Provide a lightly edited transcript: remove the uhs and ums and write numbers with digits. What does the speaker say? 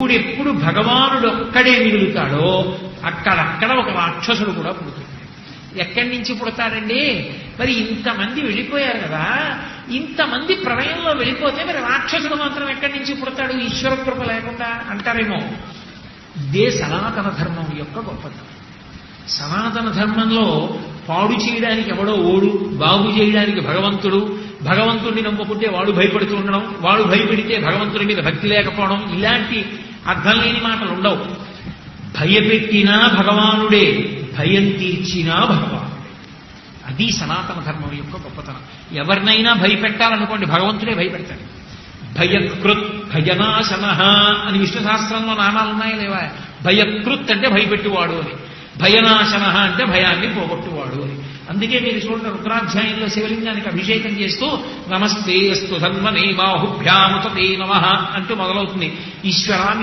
ఎప్పుడెప్పుడు భగవానుడు ఒక్కడే మిగులుతాడో అక్కడక్కడ ఒక రాక్షసుడు కూడా పుడుతుంది. ఎక్కడి నుంచి పుడతాడండి? మరి ఇంతమంది వెళ్ళిపోయారు కదా, ఇంతమంది ప్రళయంలో వెళ్ళిపోతే మరి రాక్షసుడు మాత్రం ఎక్కడి నుంచి పుడతాడు ఈశ్వర కృప లేకుండా అంటారేమో. ఇదే సనాతన ధర్మం యొక్క గొప్పతనం. సనాతన ధర్మంలో పాడు చేయడానికి ఎవడో ఓడు, బాగు చేయడానికి భగవంతుడు, భగవంతుడిని నమ్ముకుంటే వాడు భయపడుతూ ఉండడం, వాడు భయపెడితే భగవంతుడి మీద భక్తి లేకపోవడం, ఇలాంటి అర్థం లేని మాటలు ఉండవు. భయపెట్టినా భగవానుడే, భయం తీర్చినా భగవానుడే. అది సనాతన ధర్మం యొక్క గొప్పతనం. ఎవరినైనా భయపెట్టాలనుకోండి భగవంతుడే భయపెడతాడు. భయకృత్ భయనాశన అని విష్ణు శాస్త్రంలో నామాలు ఉన్నాయా లేవా? భయకృత్ అంటే భయపెట్టువాడు అని, భయనాశన అంటే భయాన్ని పోగొట్టువాడు అని. అందుకే మీరు చూడండి రుద్రాధ్యాయంలో శివలింగానికి అభిషేకం చేస్తూ నమస్తే అస్తు ధన్వనే బాహుభ్యాముతే నమః అంటూ మొదలవుతుంది. ఈశ్వరాన్ని